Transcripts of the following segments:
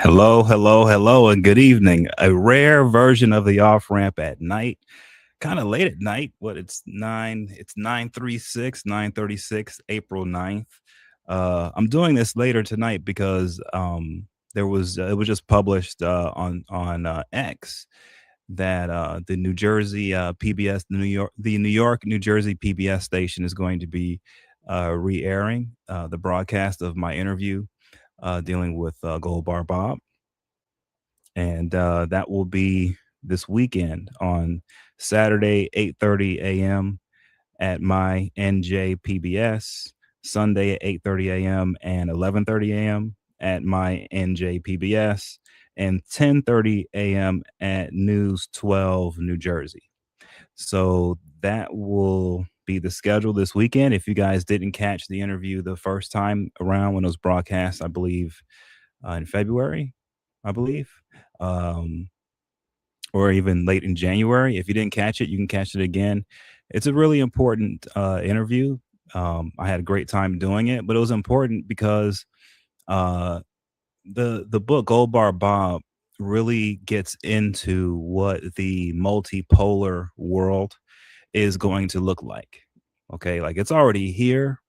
Hello, hello, hello, and good evening. A rare version of the off ramp at night, kind of late at night. It's 9:36, April 9th. I'm doing this later tonight because it was just published on X that the New Jersey PBS, the New York, New Jersey PBS station is going to be re-airing the broadcast of my interview dealing with Gold Bar Bob, and that will be this weekend on Saturday, 8:30 a.m. at my NJPBS, Sunday at 8:30 a.m. and 11:30 a.m. at my NJPBS, and 10:30 a.m. at News 12 New Jersey. So that will be the schedule this weekend. If you guys didn't catch the interview the first time around when it was broadcast, I believe in February, I believe. Um, or even late in January. If you didn't catch it, you can catch it again. It's a really important interview. I had a great time doing it, but it was important because uh, the book Gold Bar Bob really gets into what the multipolar world is going to look like. Okay, like it's already here,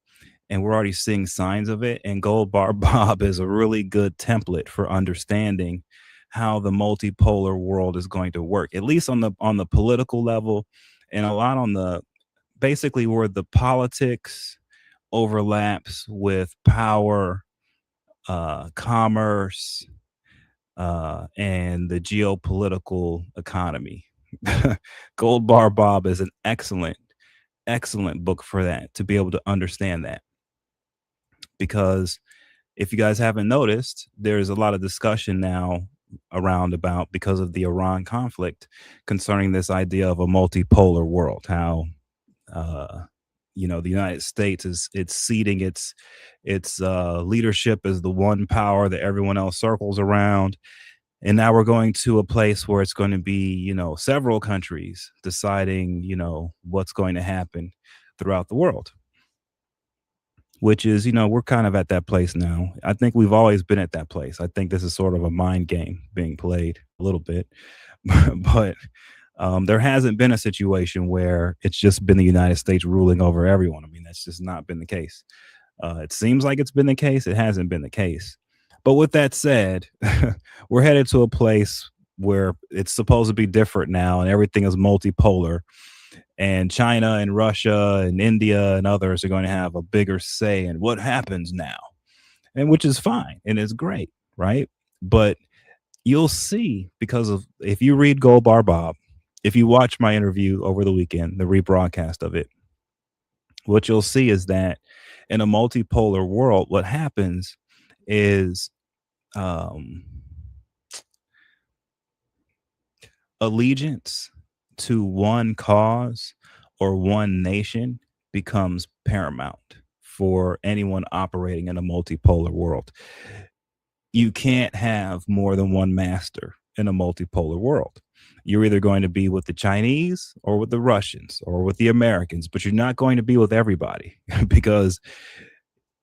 and we're already seeing signs of it. And Gold Bar Bob is a really good template for understanding how the multipolar world is going to work, at least on the political level, and a lot on the basically where the politics overlaps with power, commerce, and the geopolitical economy. Gold Bar Bob is an excellent book for that, to be able to understand that, because if you guys haven't noticed, there's a lot of discussion now around about because of the Iran conflict concerning this idea of a multipolar world. How uh, the United States is it's ceding its leadership as the one power that everyone else circles around, and now we're going to a place where it's going to be several countries deciding what's going to happen throughout the world, which is, we're kind of at that place now. I think we've always been at that place. I think this is sort of a mind game being played a little bit, but there hasn't been a situation where it's just been the United States ruling over everyone. I mean, that's just not been the case. It seems like it's been the case. It hasn't been the case. But with that said, we're headed to a place where it's supposed to be different now, and everything is multipolar, and China and Russia and India and others are going to have a bigger say in what happens now, and which is fine and it's great, right? But you'll see, because of if you read Gold Bar Bob, if you watch my interview over the weekend, the rebroadcast of it, what you'll see is that in a multipolar world, what happens is um, allegiance to one cause or one nation becomes paramount for anyone operating in a multipolar world. You can't have more than one master in a multipolar world. You're either going to be with the Chinese or with the Russians or with the Americans, but you're not going to be with everybody because,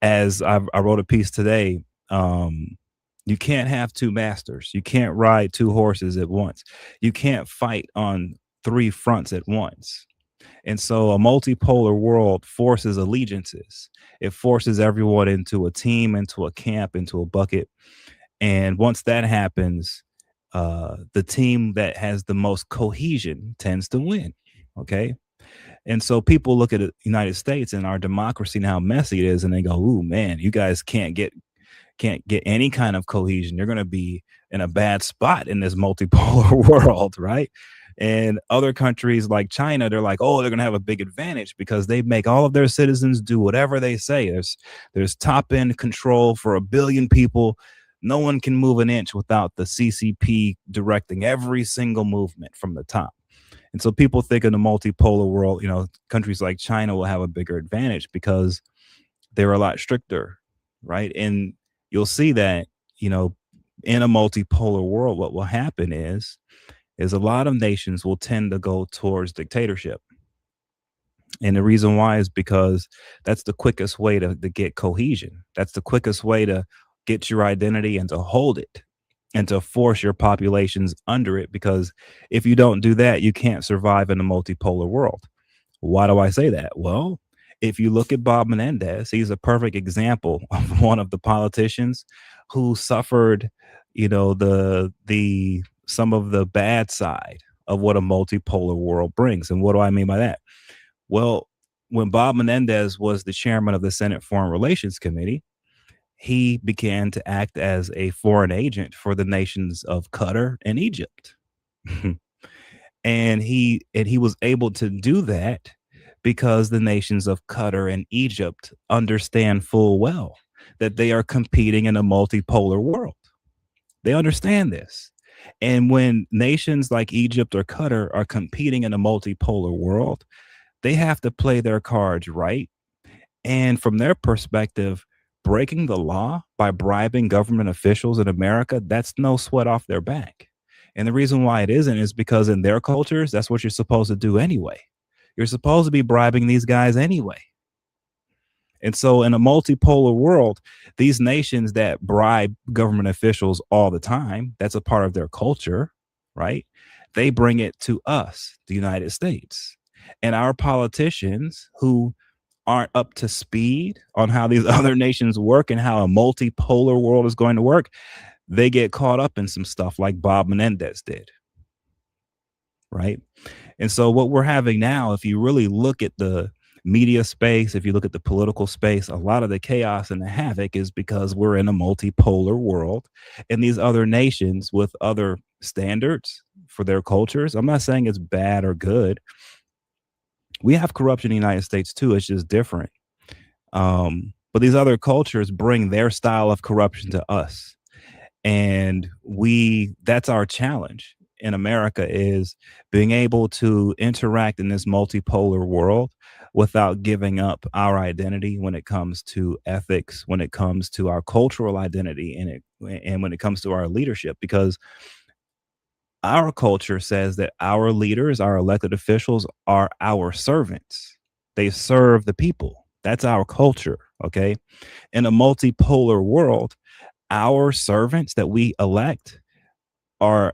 as I wrote a piece today, you can't have two masters. You can't ride two horses at once. You can't fight on three fronts at once. And so a multipolar world forces allegiances. It forces everyone into a team, into a camp, into a bucket. And once that happens, the team that has the most cohesion tends to win. Okay. And so people look at the United States and our democracy and how messy it is, and they go, "Ooh, man, you guys can't get any kind of cohesion. You're going to be in a bad spot in this multipolar world," right? And other countries like China, they're like, "Oh, they're going to have a big advantage because they make all of their citizens do whatever they say. There's top end control for 1 billion people. No one can move an inch without the CCP directing every single movement from the top." And so people think in the multipolar world, countries like China will have a bigger advantage because they're a lot stricter, right? And you'll see that, in a multipolar world, what will happen is a lot of nations will tend to go towards dictatorship. And the reason why is because that's the quickest way to get cohesion. That's the quickest way to get your identity and to hold it. and to force your populations under it, because if you don't do that, you can't survive in a multipolar world. Why do I say that? Well, if you look at Bob Menendez, he's a perfect example of one of the politicians who suffered, the some of the bad side of what a multipolar world brings. And what do I mean by that? Well, when Bob Menendez was the chairman of the Senate Foreign Relations Committee, he began to act as a foreign agent for the nations of Qatar and Egypt. And he was able to do that because the nations of Qatar and Egypt understand full well that they are competing in a multipolar world. They understand this. And when nations like Egypt or Qatar are competing in a multipolar world, they have to play their cards right. And from their perspective, breaking the law by bribing government officials in America, that's no sweat off their back. And the reason why it isn't is because in their cultures, that's what you're supposed to do anyway. You're supposed to be bribing these guys anyway. And so in a multipolar world, these nations that bribe government officials all the time, that's a part of their culture, right? They bring it to us, the United States. And our politicians who aren't up to speed on how these other nations work and how a multipolar world is going to work, they get caught up in some stuff like Bob Menendez did. Right. And so what we're having now, if you really look at the media space, if you look at the political space, a lot of the chaos and the havoc is because we're in a multipolar world, and these other nations with other standards for their cultures. I'm not saying it's bad or good. We have corruption in the United States too. It's just different. But these other cultures bring their style of corruption to us. And that's our challenge in America, is being able to interact in this multipolar world without giving up our identity when it comes to ethics, when it comes to our cultural identity, and when it comes to our leadership. Because our culture says that our leaders, our elected officials, are our servants. They serve the people. That's our culture. Okay. In a multipolar world, our servants that we elect are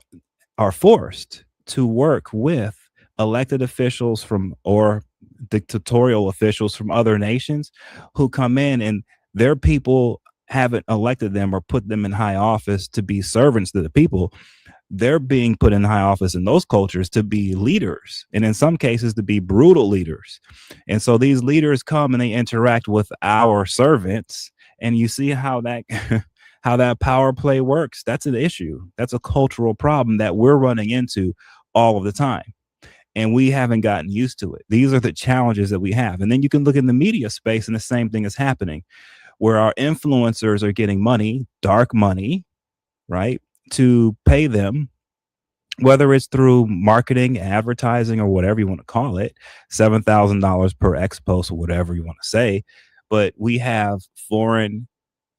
forced to work with elected officials from, or dictatorial officials from other nations, who come in, and their people haven't elected them or put them in high office to be servants to the people. They're being put in high office in those cultures to be leaders, and in some cases to be brutal leaders. And so these leaders come and they interact with our servants, and you see how that how that power play works. That's an issue. That's a cultural problem that we're running into all of the time, and we haven't gotten used to it. These are the challenges that we have. And then you can look in the media space, and the same thing is happening, where our influencers are getting money, dark money, right, to pay them, whether it's through marketing, advertising, or whatever you want to call it, $7,000 per X post, or whatever you want to say. But we have foreign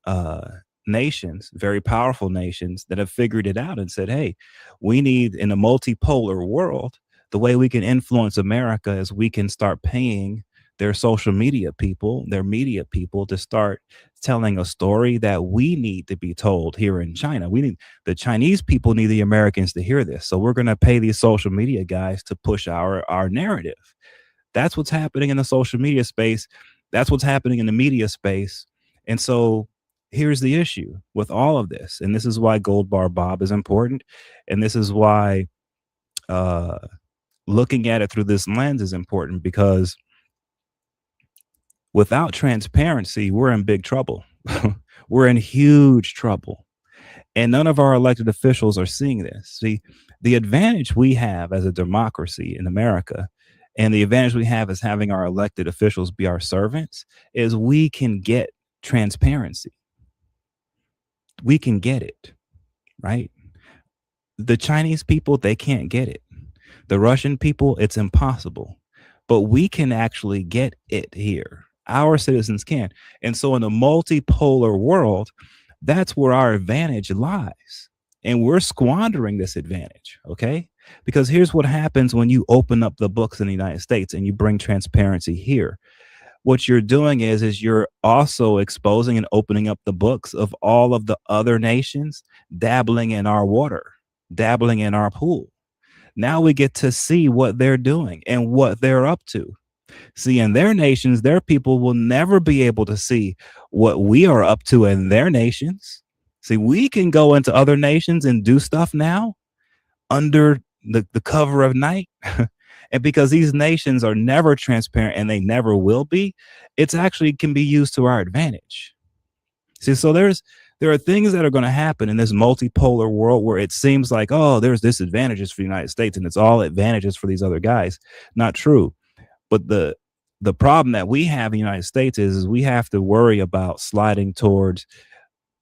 uh, nations, very powerful nations, that have figured it out and said, hey, we need, in a multipolar world, the way we can influence America is we can start paying their social media people, their media people, to start telling a story that we need to be told here in China. The Chinese people need the Americans to hear this. So we're going to pay these social media guys to push our narrative. That's what's happening in the social media space. That's what's happening in the media space. And so here's the issue with all of this. And this is why Gold Bar Bob is important. And this is why looking at it through this lens is important, because without transparency, we're in big trouble. We're in huge trouble. And none of our elected officials are seeing this. See, the advantage we have as a democracy in America, and the advantage we have as having our elected officials be our servants, is we can get transparency. We can get it, right? The Chinese people, they can't get it. The Russian people, it's impossible. But we can actually get it here. Our citizens can. And so in a multipolar world, that's where our advantage lies. And we're squandering this advantage, okay? Because here's what happens when you open up the books in the United States and you bring transparency here. what you're doing is you're also exposing and opening up the books of all of the other nations dabbling in our water, dabbling in our pool. Now we get to see what they're doing and what they're up to. See, in their nations, their people will never be able to see what we are up to in their nations. See, we can go into other nations and do stuff now under the cover of night. And because these nations are never transparent and they never will be, it's actually can be used to our advantage. See, so there are things that are going to happen in this multipolar world where it seems like, oh, there's disadvantages for the United States and it's all advantages for these other guys. Not true. But the problem that we have in the United States is we have to worry about sliding towards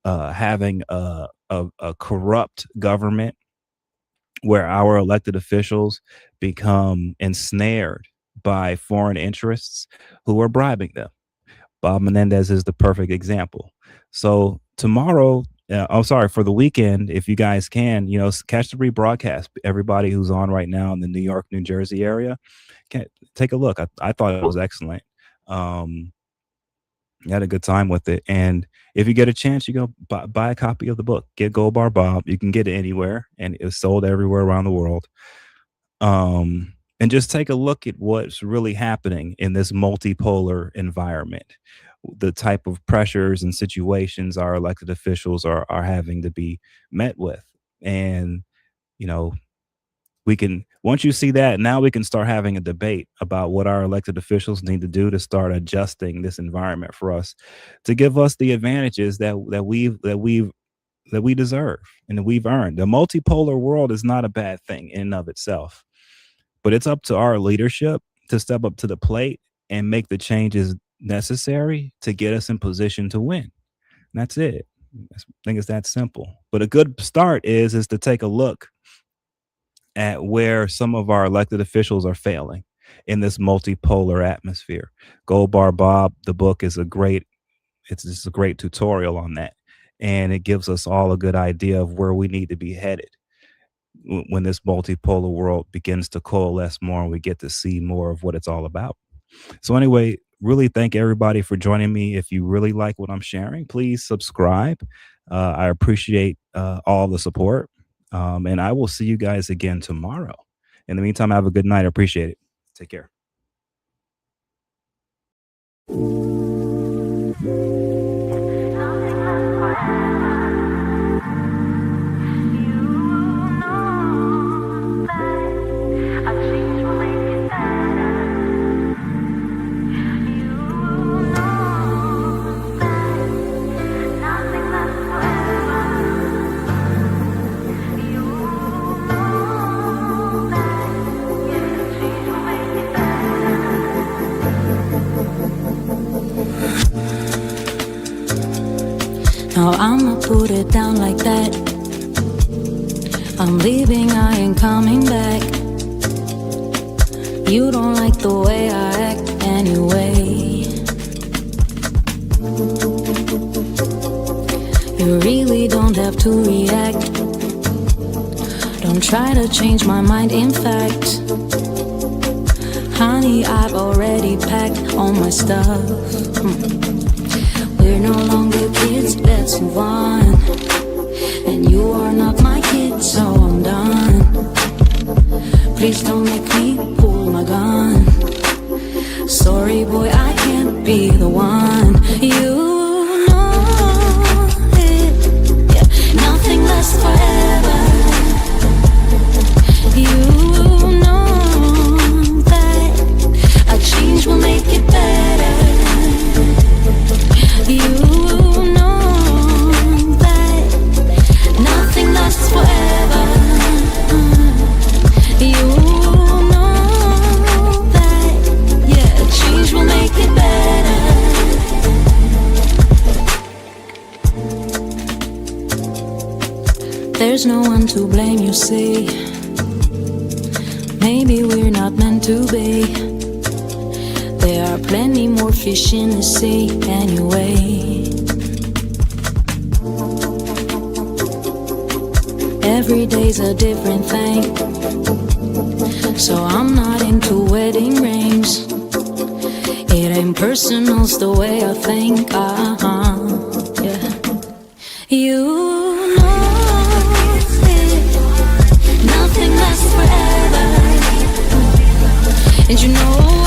having a corrupt government where our elected officials become ensnared by foreign interests who are bribing them. Bob Menendez is the perfect example. So tomorrow, for the weekend, if you guys can, catch the rebroadcast. Everybody who's on right now in the New York, New Jersey area, take a look. I thought it was excellent. You had a good time with it. And if you get a chance, you go buy a copy of the book. Get Gold Bar Bob. You can get it anywhere, and it's sold everywhere around the world. And just take a look at what's really happening in this multipolar environment, the type of pressures and situations our elected officials are having to be met with. And, we can, once you see that, now we can start having a debate about what our elected officials need to do to start adjusting this environment for us, to give us the advantages that we deserve and that we've earned. The multipolar world is not a bad thing in and of itself, but it's up to our leadership to step up to the plate and make the changes necessary to get us in position to win. And that's it. I think it's that simple. But a good start is to take a look at where some of our elected officials are failing in this multipolar atmosphere. Gold Bar Bob, the book, is it's just a great tutorial on that. And it gives us all a good idea of where we need to be headed when this multipolar world begins to coalesce more and we get to see more of what it's all about. So anyway, really thank everybody for joining me. If you really like what I'm sharing, please subscribe. I appreciate all the support. And I will see you guys again tomorrow. In the meantime, have a good night. I appreciate it. Take care. Now I'ma put it down like that. I'm leaving, I ain't coming back. You don't like the way I act anyway. You really don't have to react. Don't try to change my mind, in fact. Honey, I've already packed all my stuff. We're no longer kids, let's move on. And you are not my kid, so I'm done. Please don't make me pull my gun. Sorry boy, I can't be the one. You know it, yeah. Nothing lasts forever. You know that a change will make it better. You know that nothing lasts forever. You know that, yeah, change will make it better. There's no one to blame, you see. Maybe we're not meant to be. There are plenty more fish in the sea anyway. Every day's a different thing, so I'm not into wedding rings. It ain't personal, it's the way I think. Yeah. You know it, nothing lasts forever, and you know